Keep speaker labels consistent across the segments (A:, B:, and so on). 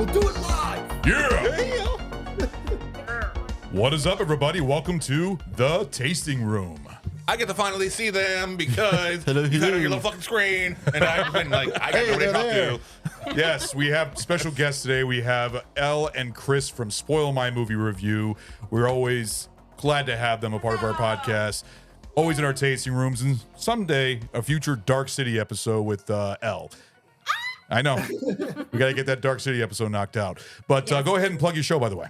A: We'll do it live.
B: Yeah. What is up, everybody? Welcome to the tasting room.
C: I get to finally see them because you got on your little fucking screen, and I've been like, I got nobody to talk to.
B: Yes, we have special guests today. We have Elle and Chris from Spoil My Movie Review. We're always glad to have them a part of our podcast. Always in our tasting rooms, and someday a future Dark City episode with Elle. I know. We got to get that Dark City episode knocked out. But go ahead and plug your show, by the way.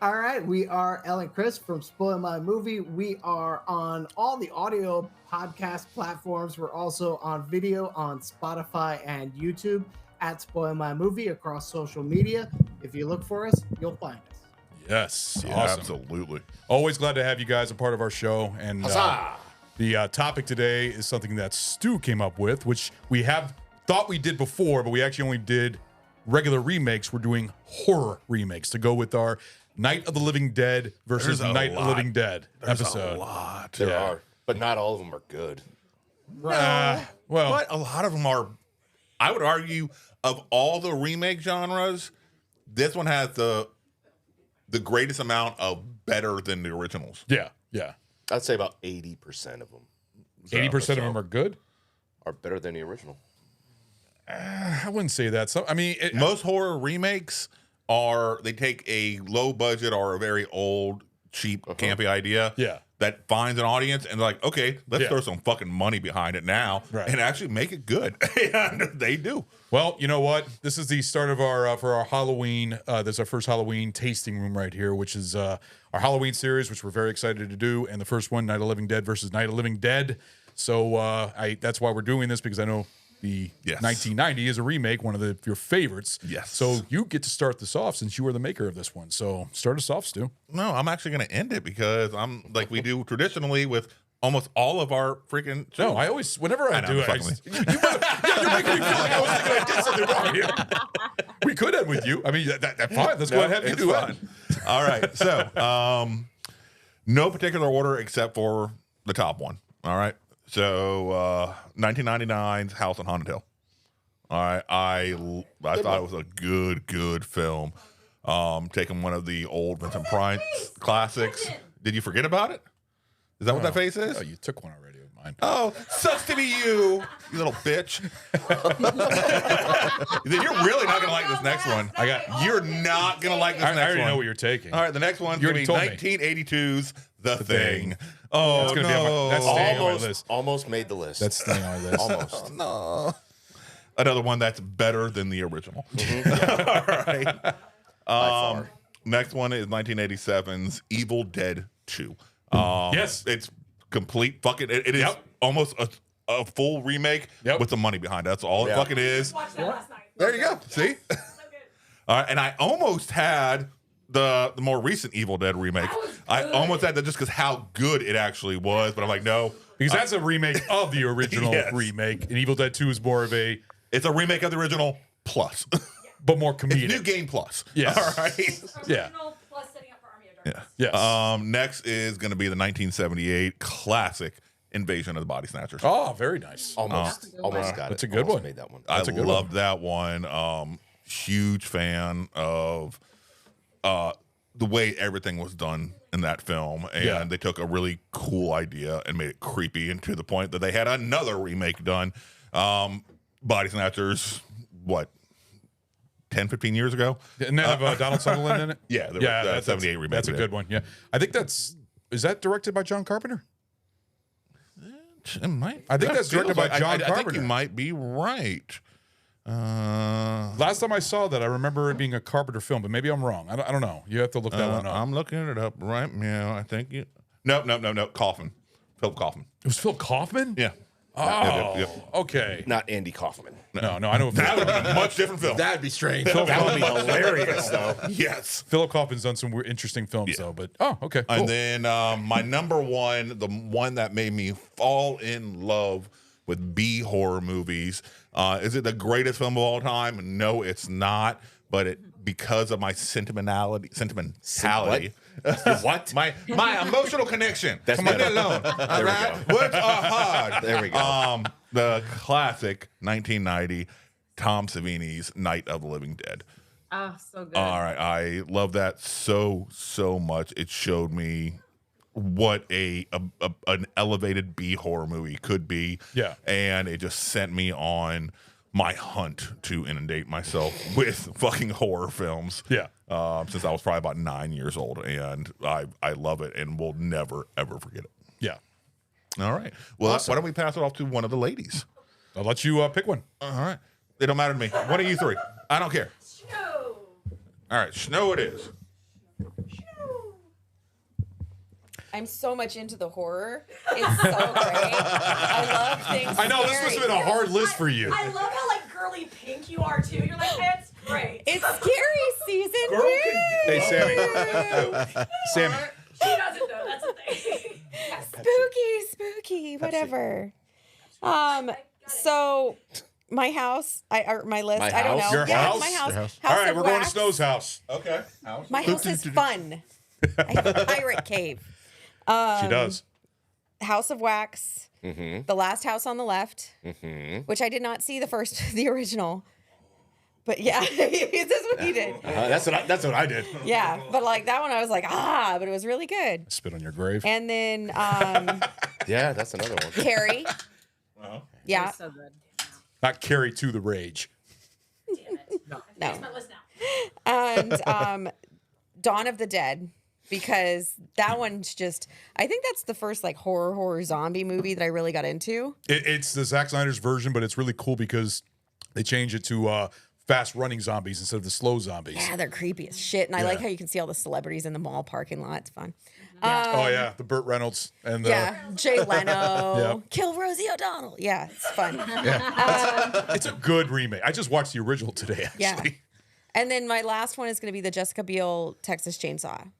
A: All right, we are Elle and Chris from Spoil My Movie. We are on all the audio podcast platforms. We're also on video on Spotify and YouTube at Spoil My Movie across social media. If you look for us, you'll find us.
B: Yes,
C: Yeah,
B: awesome.
C: absolutely.
B: Always glad to have you guys a part of our show. And the topic today is something that Stu came up with, which we have thought we did before, but we actually only did regular remakes. We're doing horror remakes to go with our Night of the Living Dead versus Night of the Living Dead episode.
C: A lot.
D: There are, but not all of them are good.
B: Well,
C: But a lot of them are, I would argue, of all the remake genres, this one has the greatest amount of better than the originals.
B: yeah.
D: I'd say about 80% of them
B: 80% of them are good.
D: are better than the original.
B: I wouldn't say that. So, I mean,
C: Most horror remakes they take a low budget or a very old, cheap, campy idea that finds an audience and they're like, okay, let's throw some fucking money behind it now and actually make it good. And they do.
B: Well, you know what? This is the start of our for our Halloween. This is our first Halloween tasting room right here, which is our Halloween series, which we're very excited to do. And the first one, Night of the Living Dead versus Night of the Living Dead. So that's why we're doing this, because I know the 1990 is a remake, one of your favorites.
C: Yes.
B: So you get to start this off since you were the maker of this one. So start us off, Stu.
C: No, I'm actually going to end it because I'm like we do traditionally with almost all of our freaking shows.
B: No, I always, whenever I do it,
C: you're
B: making me feel like I was thinking I did something wrong here. We could end with you. I mean, that's fine. Let's go ahead and have you do it.
C: All right. So, no particular order except for the top one. All right. So, 1999's House on Haunted Hill. All right. I thought it was a good film. Taking one of the old Vincent Price classics. Did you forget about it? Is that what that face is?
B: Oh, you took one already of mine.
C: Oh, sucks to be you little bitch. Then you're really not gonna like this next one. You're not gonna like this next one.
B: I already know what you're taking.
C: All right, the next one's gonna be 1982's The Thing. Oh,
B: That's gonna be on that's staying on my list.
D: Almost made the list.
B: That's staying on my list.
D: Almost.
C: No. Another one that's better than the original. All right.
D: By far.
C: Next one is 1987's Evil Dead 2.
B: Yes.
C: It's complete fucking. It is almost a full remake with the money behind it. That's all it fucking is.
E: Watched that last night.
C: There you go. See?
E: So good.
C: All right, and I almost had the more recent Evil Dead remake. I almost had that just because how good it actually was, but I'm like, no.
B: Because that's a remake of the original remake, and Evil Dead 2 is more of a...
C: It's a remake of the original plus.
B: But more comedic.
C: It's new game plus.
B: Yes.
C: All right.
B: Yeah.
E: Original plus setting up for Army of Darkness.
B: Yes.
C: Next is going to be the 1978 classic Invasion of the Body Snatchers.
B: Oh, very nice.
D: Almost got it.
B: That's a good
D: Almost
B: one.
D: Made that one.
C: I
B: That's a good
C: loved that one. Huge fan of the way everything was done in that film. And they took a really cool idea and made it creepy, and to the point that they had another remake done. Body Snatchers, what, 10, 15 years ago?
B: And then have Donald Sutherland in it?
C: Yeah,
B: that's
C: 78 remake.
B: That's a good one. Yeah. I think is that directed by John Carpenter?
C: It might.
B: I think that's directed by John
C: I think
B: Carpenter.
C: you might be right.
B: Last time I saw that, I remember it being a Carpenter film, but maybe I'm wrong. I don't know. You have to look that one up.
C: I'm looking it up right now. I think you. No. Kaufman. Philip Kaufman.
B: It was Phil Kaufman?
C: Yeah.
B: Oh,
C: Yep.
B: okay.
D: Not Andy Kaufman.
B: No, I know.
C: That would be a much different film.
D: That'd be strange. That would be hilarious, though.
C: Yes.
B: Philip Kaufman's done some interesting films, though. But okay, cool.
C: And then my number one, the one that made me fall in love with B horror movies. Is it the greatest film of all time? No, it's not. But because of my sentimentality.
D: What?
C: My emotional connection.
D: That's
C: Come on,
D: better.
C: alone. All right. Words are hard.
D: There we go.
C: The classic 1990 Tom Savini's Night of the Living Dead.
E: Oh, so good.
C: All right, I love that so much. It showed me what an elevated B horror movie could be.
B: Yeah.
C: And it just sent me on my hunt to inundate myself with fucking horror films.
B: Yeah.
C: Since I was probably about 9 years old, and I love it and will never ever forget it.
B: Yeah.
C: All right. Well, why don't we pass it off to one of the ladies?
B: I'll let you pick one.
C: All right. It don't matter to me. One of you three. I don't care.
E: Snow.
C: All right, Snow it is.
F: I'm so much into the horror. It's so great. I love things.
B: I know, this must have been a hard list for you.
E: I love how like girly pink you are too. You're like, it's great.
F: It's scary season.
B: Hey, Sammy. Sammy.
E: She doesn't though. That's the thing.
F: Spooky, whatever. So my house, my list.
D: My
F: I don't
D: house?
F: know.
B: Your
F: Yeah,
B: house?
F: my house.
D: Your house.
B: All right,
F: of
B: we're going to
F: wax.
B: Snow's house.
C: Okay.
F: My house is fun. I have a pirate cave.
B: She does.
F: House of Wax. The Last House on the Left, which I did not see the original. But yeah, that's what he did.
D: That's what I did.
F: Yeah, but like that one, I was like, but it was really good.
B: Spit on your grave.
F: And then
D: Yeah, that's another one.
F: Carrie. Yeah,
E: So good.
B: Not carry to the rage.
E: Damn it.
F: no.
E: It's my list now.
F: And Dawn of the Dead, because that one's just, I think that's the first like horror zombie movie that I really got into.
B: It's the Zack Snyder's version, but it's really cool because they change it to fast running zombies instead of the slow zombies.
F: Yeah, they're creepy as shit. And I like how you can see all the celebrities in the mall parking lot. It's fun.
B: Oh yeah, the Burt Reynolds and the
F: Yeah, Jay Leno,
B: Yeah.
F: kill Rosie O'Donnell. Yeah, it's fun.
B: It's a good remake. I just watched the original today, actually.
F: Yeah. And then my last one is going to be the Jessica Biel Texas Chainsaw.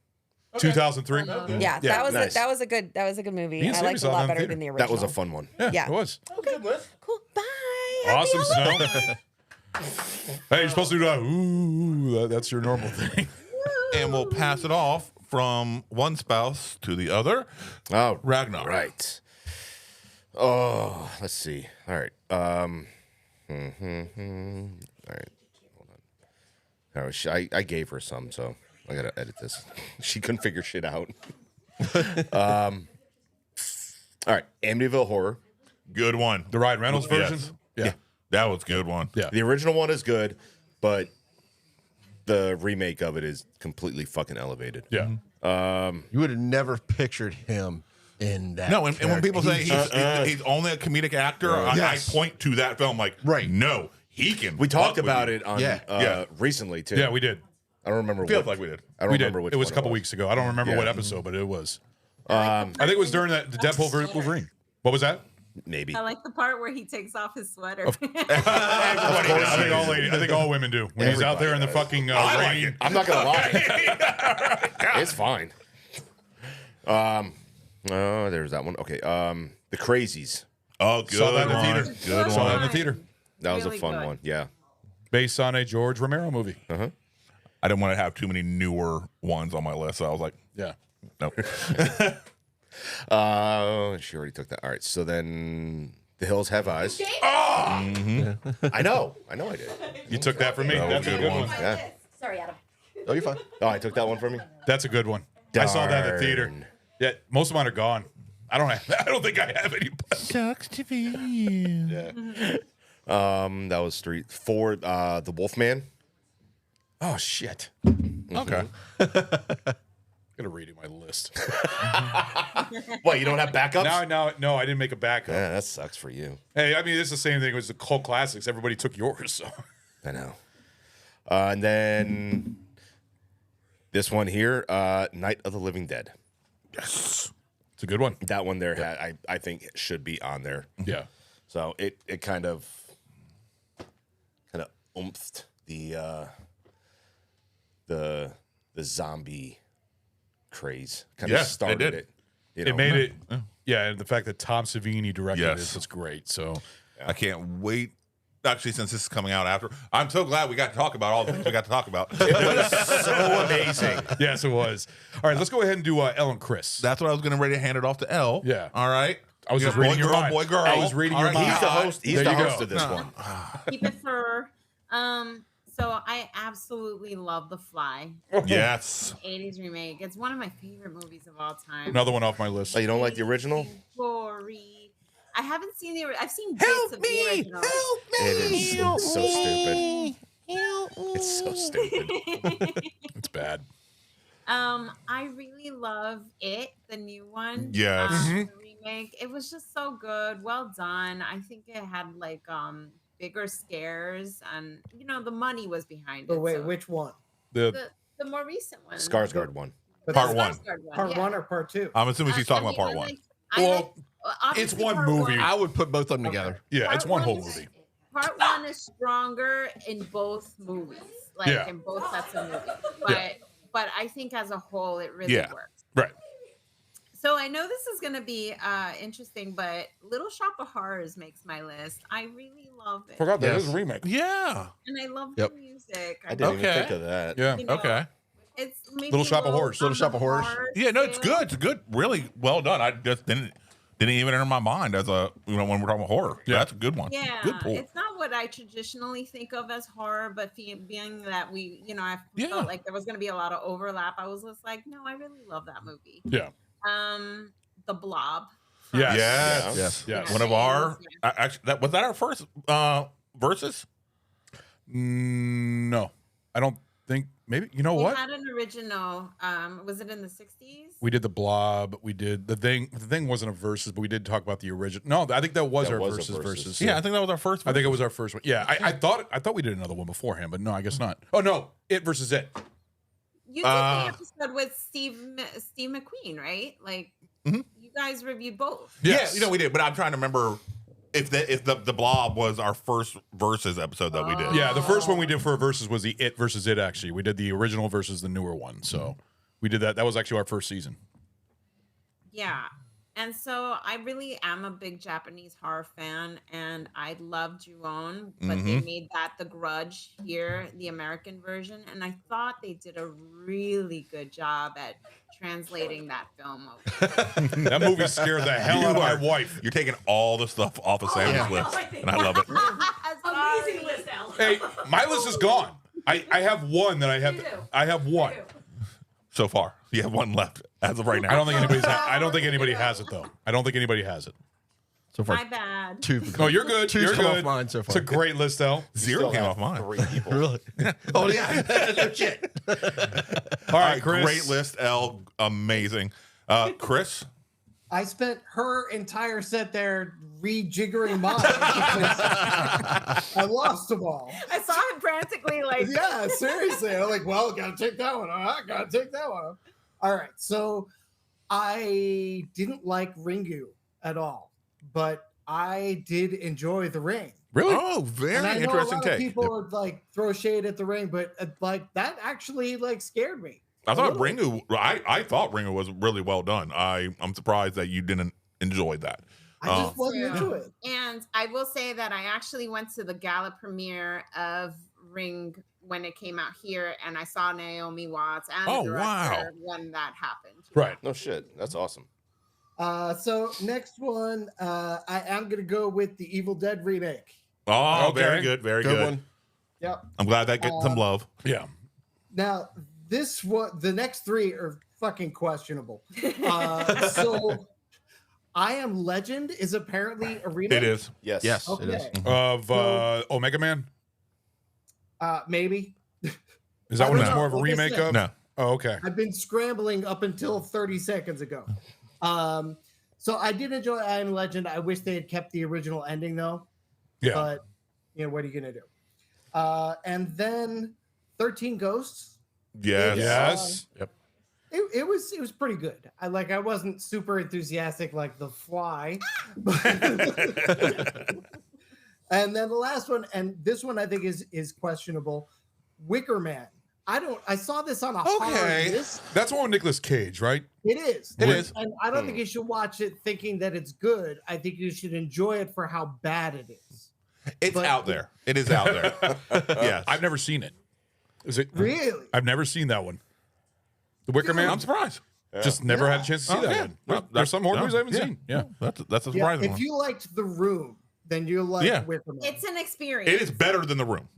B: 2003.
F: Yeah,
D: nice.
F: that was a good movie.
B: Me and
F: I
B: Sammy
F: liked it
B: saw
F: a
B: that
F: lot
B: in
F: better
B: theater.
F: than the original.
D: That was a fun one.
F: Yeah.
B: It was.
F: Cool. Bye.
B: Awesome,
F: Happy
B: Snow. Hey, you're supposed to do that. Ooh, that's your normal thing.
C: And we'll pass it off from one spouse to the other.
D: Oh,
C: Ragnar.
D: right. Oh, let's see. All right. All right. Hold on. All right, I gave her some, so I gotta edit this. She couldn't figure shit out. All right, Amityville Horror.
C: Good one.
B: The Ryan Reynolds version?
C: Yes.
B: Yeah.
C: That was a good one.
B: Yeah.
D: The original one is good, but the remake of it is completely fucking elevated.
B: Yeah.
G: You would have never pictured him in that.
C: No, and when people say
G: character.
C: he's only a comedic actor,
G: Yes.
C: I point to that film like,
G: Right.
C: no, he can.
D: We talked
C: fuck with
D: about
C: you.
D: it on
C: Yeah.
D: recently too.
B: Yeah, we did.
D: I don't remember.
C: Feels
D: what,
C: like we did.
D: I don't
B: We did.
D: remember which
B: It was a
D: one
B: couple weeks ago. I don't remember
D: Yeah.
B: what episode, but it was. I think it was during the Deadpool Wolverine. What was that?
D: Maybe.
H: I like the part where he takes off his sweater.
B: I think all women do. When he's out there in the fucking rain.
D: I'm not gonna lie. It's fine. Oh, there's that one. Okay. The Crazies.
C: Oh, good
B: Saw that in the
C: one.
B: theater.
C: Good
B: Saw that
C: one.
B: in the theater.
D: That was
H: Really
D: a fun
H: good.
D: one. Yeah.
B: Based on a George Romero movie.
C: I didn't want to have too many newer ones on my list, so I was like,
B: Yeah.
C: no.
D: She already took that. All right. So then The Hills Have Eyes.
C: Oh!
D: I know I did.
B: You took that from me.
C: That was
B: That's a good one.
D: Yeah.
E: Sorry, Adam.
G: Oh, you're fine.
D: Oh, I took that one from you.
B: That's a good one. I saw that in the theater.
D: Darn.
B: Yeah, most of mine are gone. I don't think I have any.
C: Sucks to be you.
D: That was 3. 4. The Wolfman.
B: Oh shit.
C: Okay.
B: Gotta redo my list.
D: What? You don't have backups?
B: No, I didn't make a backup.
D: Yeah, that sucks for you.
B: Hey, I mean, it's the same thing as the cult classics. Everybody took yours, so.
D: I know. And then this one here, Night of the Living Dead.
C: Yes.
B: It's a good one.
D: That one there, I think it should be on there.
B: Yeah.
D: So it kind of oomphed the zombie craze. Kind of
C: Yes, it
D: started
C: did.
D: it. You
B: It
D: know?
B: made it. Yeah, and the fact that Tom Savini directed
C: Yes.
B: it was great. So
C: I can't wait. Actually, since this is coming out after, I'm so glad we got to talk about all the things we got to talk about.
D: It was so amazing.
B: yes, it was. All right, let's go ahead and do Ellen Chris.
C: That's what I was getting ready to hand it off to Elle.
B: Yeah.
C: All right.
B: I was
C: You
B: just
C: got
B: reading your
C: girl,
B: mind.
C: boy, girl.
B: I was reading
C: All
B: your
C: right,
B: mind.
D: He's the host. He's
B: There
D: the
B: you go.
D: host of this one.
H: Keep it for So I absolutely love The Fly,
C: Yes.
H: 80s remake. It's one of my favorite movies of all time.
B: Another one off my list.
D: Oh, you don't like the original?
H: Gory. I haven't seen I've seen bits of the original.
D: It's so stupid. It's so stupid.
B: It's bad.
H: I really love it, the new one.
C: Yes.
H: The remake. It was just so good. Well done. I think it had like bigger scares, and the money was behind
A: But
H: it.
A: wait,
H: so
A: which one?
H: the more recent one.
D: Skarsgård one.
A: But
C: Part
A: that's
C: one.
H: Skarsgård one,
A: Part
H: yeah.
A: one or part two?
C: I'm assuming she's talking about part
H: I
C: one.
B: Well,
H: obviously
B: it's one
H: part
B: movie.
G: I would put both of them together.
B: Yeah, it's
H: Part
B: one whole
H: one is-
B: movie.
H: Part one is stronger in both movies, like
B: Yeah.
H: in both sets of movies.
B: Yeah.
H: But I think as a whole, it really
C: Yeah.
H: works.
B: Right.
H: So I know this is going to be interesting, but Little Shop of Horrors makes my list. I really love it,
B: Forgot that
G: Yes.
B: is a remake.
C: Yeah.
H: and I love
G: Yep.
H: the music.
D: I didn't even
C: Okay.
D: think of that.
B: Yeah.
H: You know,
C: Okay.
H: It's maybe
B: Little
H: a
B: Shop of Horrors.
H: on
G: Little Shop
H: the
G: of Horrors.
H: horror
C: Yeah, no, it's
H: scale.
C: good. It's good. Really well done. I just didn't even enter my mind as a when we're talking about horror.
B: Yeah.
C: That's a good one.
H: Yeah,
C: Good pull.
H: it's not what I traditionally think of as horror, but being that I
C: Yeah.
H: felt like there was going to be a lot of overlap. I was just like, no, I really love that movie.
B: Yeah.
H: The Blob.
B: Yes.
C: Yes.
G: Yes.
B: Yes.
C: One of our actually was that our first versus?
B: No, I don't think. Maybe you know
H: We
B: what?
H: had an original. Was it in the 60s?
B: We did the Blob. We did the thing. The thing wasn't a versus, but we did talk about the original. No, I think that was
D: That
B: our
D: was a
B: versus
D: versus.
B: versus.
C: Yeah, I think that was our first.
B: I think it was our first one. Yeah, I thought we did another one beforehand, but no, I guess not. Oh no, It versus It.
H: You did the episode with Steve McQueen, right? Like
C: Mhm.
H: you guys reviewed both.
B: Yes.
C: Yeah, we did. But I'm trying to remember if the Blob was our first versus episode that we did.
B: Yeah, the first one we did for a versus was the It versus It. Actually, we did the original versus the newer one. So we did that. That was actually our first season.
H: Yeah. And so I really am a big Japanese horror fan, and I love Ju-on, but they made that The Grudge here, the American version, and I thought they did a really good job at translating that film over.
B: That movie scared the hell out of my wife.
C: You're taking all the stuff off of Sam's
E: yeah.
C: list,
E: Oh,
C: and I love it.
E: Amazing list, Al.
B: Hey, my list is gone. I have one that I have.
E: You do.
B: I have one.
C: So far, you have one left as of right now.
B: I don't think anybody has it though. I don't think anybody has it.
G: So far,
H: My bad.
G: two.
B: No, you're good.
G: Two's
B: You're
G: come
B: good.
G: off mine so
B: It's
G: far.
B: a great list, though.
C: Zero came off mine.
D: Three people.
G: Really? Oh yeah. No shit.
B: All
C: All
B: right,
C: right,
B: Chris.
C: great list, L. Amazing. Chris,
A: I spent her entire set there rejiggering mine because I lost them all.
H: I saw him frantically like,
A: Yeah, seriously. I'm like, well, gotta take that one. All right, gotta take that one. All right. So I didn't like Ringu at all, but I did enjoy The Ring.
B: Really?
C: oh,
A: And
C: very
A: I know
C: interesting
A: a lot of
C: take.
A: people would like throw shade at The Ring, but like that actually like scared me.
C: I thought
A: a little.
C: Ringu. I thought Ringu was really well done. I'm surprised that you didn't enjoy that.
A: I just wasn't into it.
H: and I will say that I actually went to the gala premiere of Ring when it came out here, and I saw Naomi Watts and
C: Oh,
H: the director
C: wow.
H: when that happened.
B: Right.
D: No shit. That's awesome.
A: So next one, I am gonna go with the Evil Dead remake.
C: Oh,
B: Okay.
C: very good, very good.
G: one.
A: Yep.
C: I'm glad that gets some love.
B: Yeah.
A: Now this one, the next three are fucking questionable. So I Am Legend is apparently a remake.
C: It is.
D: Yes.
G: Yes.
A: Okay.
G: It is.
B: Of Omega Man.
A: Maybe.
B: Is that
A: I
B: one
A: don't
B: that's
A: know.
B: more of a
A: Like I
B: remake
A: said,
B: of?
C: No.
B: Oh, okay.
A: I've been scrambling up until 30 seconds ago. So I did enjoy I Am Legend. I wish they had kept the original ending though.
B: Yeah.
A: But what are you gonna do? And then 13 Ghosts.
C: Yes.
B: Yes.
G: Yep.
A: It was pretty good. I wasn't super enthusiastic like The Fly. And then the last one, and this one I think is questionable. Wicker Man. I saw this on a horror
C: Okay.
A: list.
B: That's one with Nicolas Cage, right?
A: It is.
C: It is.
A: And I don't think you should watch it thinking that it's good. I think you should enjoy it for how bad it is.
C: It's
A: But-
C: out there. It is out there. Yes.
B: I've never seen it. Is it?
A: Really?
B: I've never seen that one. The Wicker Man.
C: I'm surprised.
B: Just never had a chance to see
C: Oh,
B: that
C: yeah.
B: one.
C: Well,
B: There's some horror movies I haven't
C: yeah.
B: seen. Yeah.
C: That's a
A: Yeah,
C: surprising
A: if
C: one.
A: you liked The Room, then you'll like
C: Yeah.
A: Wicker Man.
H: It's an experience.
C: It is better than The Room.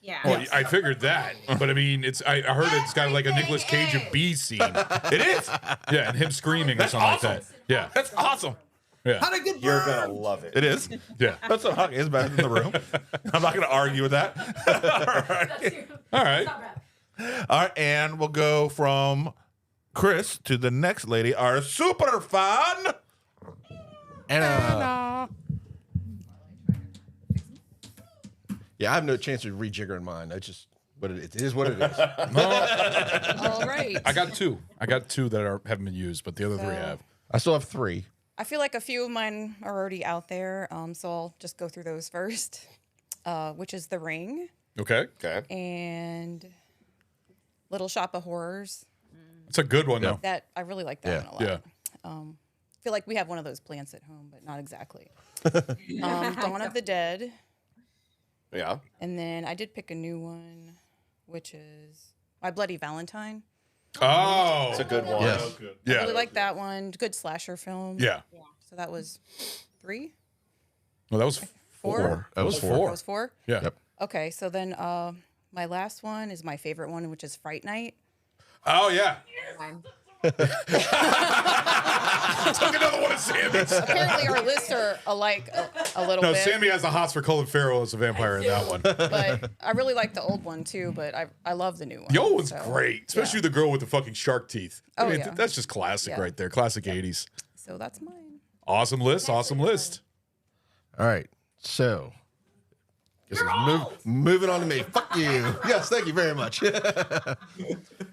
H: Yeah.
B: Well, I figured that, but I mean, I heard it's got like a Nicolas Cage and Bee scene.
C: It is.
B: Yeah, and him screaming
C: That's
B: or something
C: awesome.
B: like that. Yeah,
C: That's awesome.
B: yeah,
A: How to get
G: You're
A: burned.
G: gonna love it.
C: It is.
B: yeah.
C: That's what Huck is better than the room. I'm not going to argue with that.
B: All right.
C: All right, and we'll go from Chris to the next lady, our super fan.
G: Anna. Yeah, I have no chance of rejiggering mine. That's just what it is. It is what it is.
F: All right.
B: I got two. That haven't been used, but the other three have.
G: I still have 3.
F: I feel like a few of mine are already out there, so I'll just go through those first, which is The Ring
B: Okay,
D: Okay.
F: and Little Shop of Horrors.
B: it's a good one though.
F: That I really like that
G: Yeah.
F: one a lot.
B: Yeah.
F: I feel like we have one of those plants at home, but not exactly. Dawn of the Dead,
D: Yeah.
F: and then I did pick a new one, which is My Bloody Valentine.
B: Oh,
D: It's a good one.
G: Yes.
F: I
B: yeah,
F: really like that one. Good slasher film.
B: yeah.
F: So that was 3,
B: Well, that was
F: 4.
G: That was 4.
F: That was 4.
B: yeah.
G: Yep.
F: Okay, so then my last one is my favorite one, which is Fright Night.
B: Oh yeah. Took another one of Sammy's.
F: Apparently, our lists are alike a little
B: No,
F: bit.
B: Sammy has the hots for Colin Farrell as a vampire in that one.
F: But I really like the old one too. But I love the new one.
B: The old one's
F: so,
B: great, especially
F: yeah.
B: the girl with the fucking shark teeth. I
F: Oh,
B: mean,
F: yeah.
B: that's just classic
F: Yeah.
B: right there. Classic 80s.
F: So that's mine.
B: Awesome list. Awesome list.
G: All right. So, this is moving on to me. Fuck you. Yes, thank you very much. All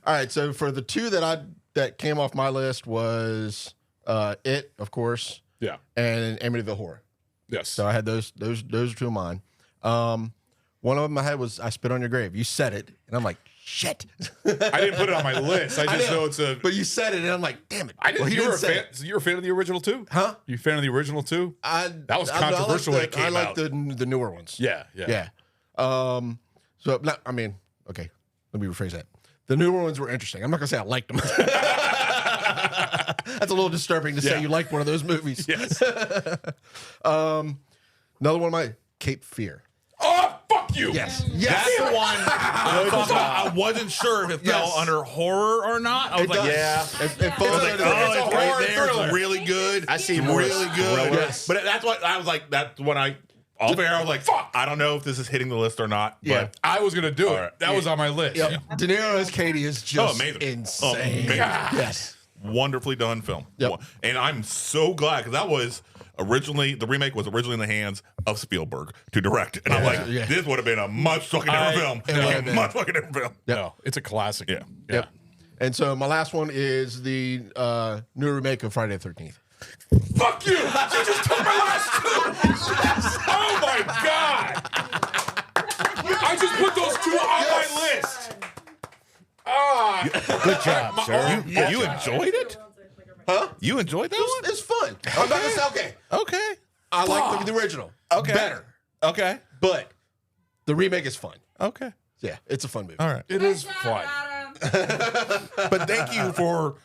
G: right. So for the 2 that came off my list was It, of course,
B: Yeah.
G: and Amityville Horror.
B: Yes.
G: So I had those are 2 of mine. One of them I had was I Spit on Your Grave. You said it, and I'm like, shit.
B: I didn't put it on my list. I just know it's a.
G: But you said it, and I'm like, damn it.
B: I didn't.
G: Well, he
B: You were a
G: didn't say
B: fan.
G: it.
B: So you're a fan of the original too?
G: Huh?
B: You a fan of the original too? That was
G: I like
B: controversial when it came
G: I like
B: out.
G: the newer ones.
B: Yeah. Yeah.
G: Yeah. So not, I mean, okay. Let me rephrase that. The newer ones were interesting. I'm not gonna say I liked them. That's a little disturbing to say
B: Yeah.
G: you liked one of those movies.
B: Yes.
G: Another one of my Cape Fear.
B: Oh, fuck you.
G: Yes.
C: That's the one I thought about. I wasn't sure if it fell
G: Yes.
C: under horror or not. I was
G: It
C: like,
G: does.
D: Yeah.
G: It falls
C: It's like,
G: under
C: oh,
G: the-
C: it's
B: a
C: right
B: horror
C: there.
B: thriller.
C: It's really good.
D: I see
C: It's
D: more
C: really good.
G: Yes.
C: But that's what I was like. That's when I was like, fuck. I don't know if this is hitting the list or not.
G: Yeah.
C: But
B: I was gonna do it.
C: right.
B: That was on my list.
G: Yep. De Niro as Katie is just
C: amazing.
G: insane.
C: Amazing.
G: Yes.
C: wonderfully done film.
G: Yep.
C: And I'm so glad because that was originally the remake was originally in the hands of Spielberg to direct, and I'm like,
G: Yeah.
C: this would have been a much fucking different film.
G: it would have
C: A
G: been.
C: much fucking different film.
B: No, it's a classic.
C: Yeah.
G: Yep. And so my last one is the new remake of Friday the 13th.
B: Fuck you! You just took my last two. Oh my god! I just put those two on my list. Ah,
G: Good job, sir.
C: You enjoyed it?
G: Huh?
C: You enjoyed that one?
G: It's fun. I'm not gonna say okay.
C: Okay.
G: I like the original.
C: Okay.
G: Better.
C: Okay.
G: But the remake is fun.
C: Okay.
G: Yeah, it's a fun movie.
C: All right.
B: it is fun.
C: But thank you for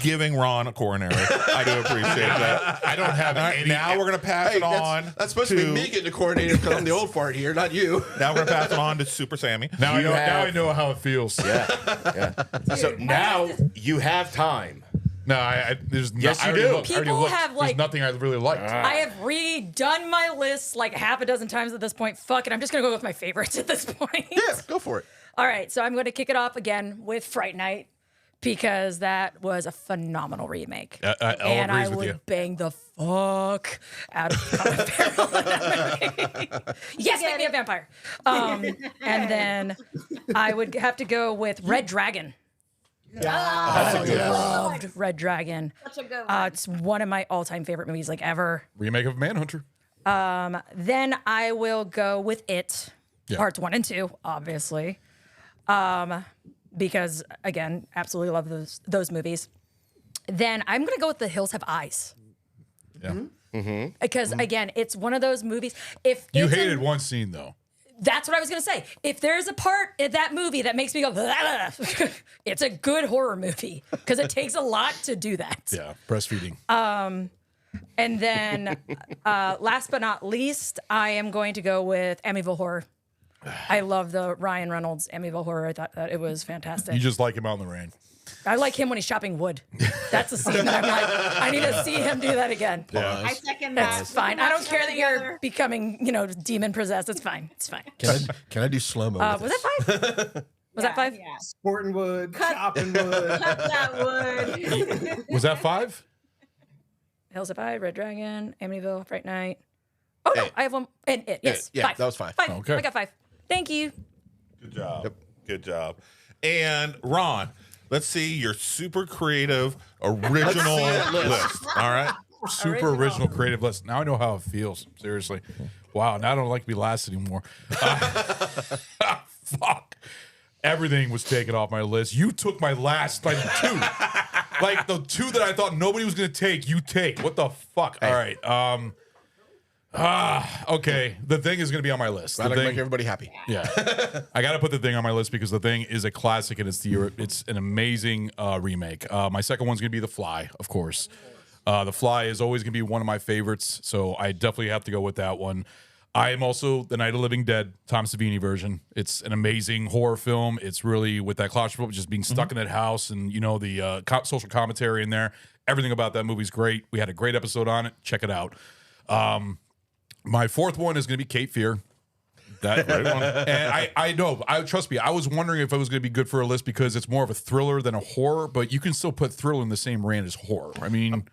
C: giving Ron a coronary. I do appreciate that.
B: I don't have
C: All right,
B: any.
C: now we're gonna pass
G: Hey,
C: it on.
G: that's supposed to be me getting the coordinator because I'm the old fart here, not you.
C: Now we're gonna pass it on to Super Sammy.
B: Now I
D: You
B: know. Now
D: have-
B: I know how it feels.
D: Yeah. So now you have time.
B: No, there's
D: Yes,
B: I
D: you
B: already
D: do.
B: looked. I already
E: People
B: looked.
E: have,
B: There's
E: like-
B: nothing I really liked.
E: I have redone my list like half a dozen times at this point. Fuck it, I'm just gonna go with my favorites at this point.
G: Yeah, go for it.
E: All right, so I'm going to kick it off again with Fright Night because that was a phenomenal remake.
B: Elle
E: and I
B: agrees with
E: would
B: you.
E: bang the fuck out of Colin Farrell in that movie. Yes, make me a vampire. And then I would have to go with Red Dragon. I loved Red Dragon.
H: Such a good one.
E: It's one of my all-time favorite movies, like ever.
B: Remake of Manhunter.
E: Then I will go with It,
B: Yeah.
E: parts 1 and 2, obviously, because again, absolutely love those movies. Then I'm gonna go with The Hills Have Eyes
B: Yeah.
E: because again, it's one of those movies. If
B: You
E: it's
B: hated one scene though.
E: that's what I was gonna say. If there's a part in that movie that makes me go, it's a good horror movie because it takes a lot to do that.
B: Yeah. Breastfeeding.
E: And then, last but not least, I am going to go with Amityville Horror. I love the Ryan Reynolds Amityville Horror. I thought that it was fantastic.
B: You just like him out in the rain.
E: I like him when he's chopping wood. That's a scene that I'm like, I need to see him do that again.
B: Yeah.
H: I second that.
E: It's fine. I don't care that you're becoming, demon possessed. It's fine. It's fine.
G: Can I do slow-mo?
E: Was that 5? Was that 5?
H: Yeah.
A: Sporting wood, chopping wood.
H: Cut that wood.
B: Was that 5?
E: Hills of 5, Red Dragon, Amityville, Fright Night. Oh, no, I have one. And it, yes.
G: Yeah,
E: 5.
G: that was 5.
E: 5.
B: Okay.
E: I got 5. Thank you.
C: Good job. Good job. And Ron, let's see your super creative original list. All right.
B: Super original creative list. Now I know how it feels. Seriously. Wow. Now I don't like to be last anymore. Fuck. Everything was taken off my list. You took my last, like, 2. Like, the 2 that I thought nobody was going to take, you take. What the fuck? All right. Okay. The Thing is going to be on my list.
G: Gotta make everybody happy.
B: Yeah, I got to put The Thing on my list because The Thing is a classic and it's an amazing remake. My second one's gonna be The Fly, of course. The Fly is always gonna be one of my favorites, so I definitely have to go with that one. I am also The Night of the Living Dead, Tom Savini version. It's an amazing horror film. It's really with that claustrophobia, just being stuck in that house, and the social commentary in there. Everything about that movie's great. We had a great episode on it. Check it out. My fourth one is going to be Cape Fear. That great one. And I know. Trust me. I was wondering if it was going to be good for a list because it's more of a thriller than a horror, but you can still put thriller in the same range as horror. I mean,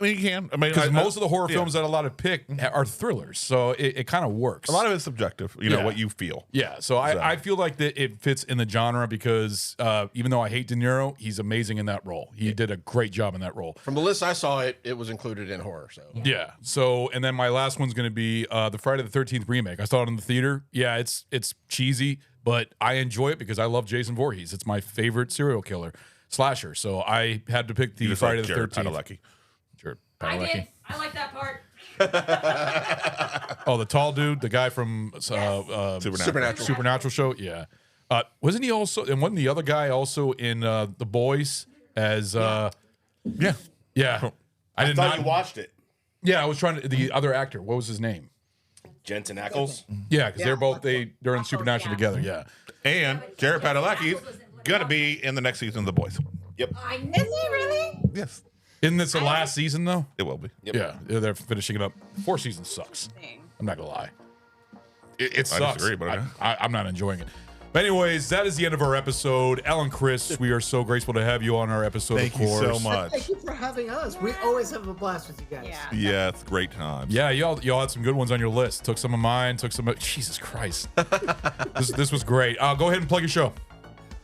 C: you can. I mean,
B: because most of the horror films that a lot of pick are thrillers, so it kind of works.
C: A lot of it's subjective. You know what you feel.
B: Yeah. So I feel like that it fits in the genre because even though I hate De Niro, he's amazing in that role. He did a great job in that role.
G: From the list I saw, it was included in horror. So
B: yeah. So and then my last one's going to be the Friday the 13th remake. I saw it in the theater. Yeah, it's cheesy, but I enjoy it because I love Jason Voorhees. It's my favorite serial killer slasher. So I had to pick the Friday the 13th.
E: I did. I like that part.
B: Oh, the tall dude, the guy from Supernatural show. Yeah. Wasn't he also? And wasn't the other guy also in The Boys? As yeah.
D: I thought you watched it.
B: Yeah, I was trying to. The other actor, what was his name?
D: Jensen Ackles.
B: Yeah, because they're in Supernatural together. Yeah.
C: And Jared Padalecki's gonna be in the next season of The Boys.
D: Yep.
H: Is he really?
C: Yes.
B: Isn't this the last season though?
C: It will be.
D: Yep.
B: Yeah, they're finishing it up. 4 seasons sucks. I'm not gonna lie. It sucks.
C: I disagree, but
B: I'm not enjoying it. But anyways, that is the end of our episode. Ellen, Chris, we are so grateful to have you on our episode.
C: Thank
B: of
C: you
B: course.
C: so much.
A: Thank you for having us. We always have a blast with you guys.
H: Yeah.
C: Yeah, it's great times.
B: Yeah, y'all had some good ones on your list. Took some of mine. Took some of Jesus Christ. this was great. Go ahead and plug your show.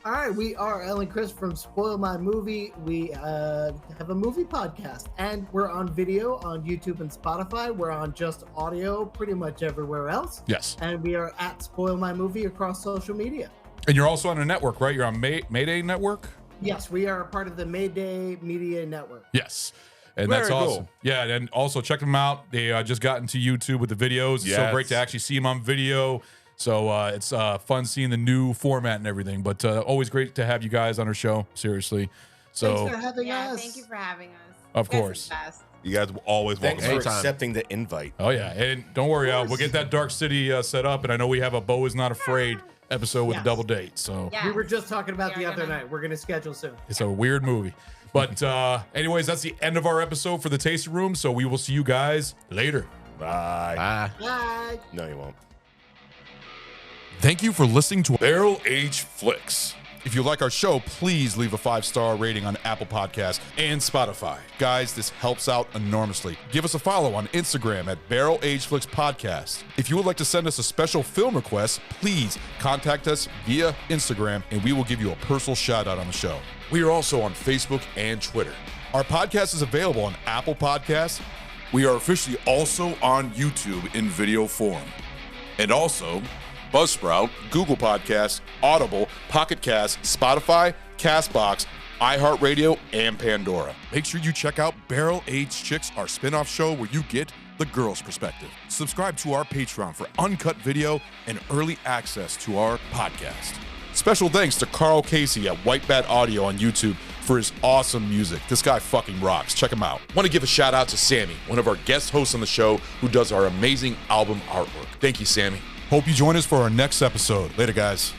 A: All right, we are Ellen Chris from Spoil My Movie. We have a movie podcast, and we're on video on YouTube and Spotify. We're on just audio pretty much everywhere else.
B: Yes.
A: And we are at Spoil My Movie across social media.
B: And you're also on a network, right? You're on Mayday Network?
A: Yes, we are a part of the Mayday Media Network.
B: Yes. And that's
C: Very
B: awesome.
C: cool.
B: Yeah, and also check them out. They just got into YouTube with the videos. It's so great to actually see them on video. So it's fun seeing the new format and everything. But always great to have you guys on our show. Seriously. So
A: Thanks for having us.
H: Thank you for having us.
B: Of
H: You guys are
B: course.
H: the best.
C: You guys will always welcome.
D: Thanks for accepting the invite.
B: Oh yeah, and don't worry, we'll get that Dark City set up. And I know we have a Bo is Not Afraid episode with a double date. So
H: Yeah.
A: We were just talking about
H: We
A: the
H: are
A: other
H: gonna-
A: night. We're going to schedule soon.
B: it's a weird movie. But anyways, that's the end of our episode for the Tasting Room. So we will see you guys later.
C: Bye.
A: Bye.
D: No, you won't.
B: Thank you for listening to Barrel Age Flicks. If you like our show, please leave a 5-star rating on Apple Podcasts and Spotify. Guys, this helps out enormously. Give us a follow on Instagram at Barrel Age Flicks Podcast. If you would like to send us a special film request, please contact us via Instagram and we will give you a personal shout out on the show. We are also on Facebook and Twitter. Our podcast is available on Apple Podcasts. We are officially also on YouTube in video form. And also Buzzsprout, Google Podcasts, Audible, Pocket Cast, Spotify, Castbox, iHeartRadio, and Pandora. Make sure you check out Barrel Aged Chicks, our spin-off show where you get the girl's perspective. Subscribe to our Patreon for uncut video and early access to our podcast. Special thanks to Carl Casey at White Bat Audio on YouTube for his awesome music. This guy fucking rocks. Check him out. Want to give a shout out to Sammy, one of our guest hosts on the show who does our amazing album artwork. Thank you, Sammy. Hope you join us for our next episode. Later, guys.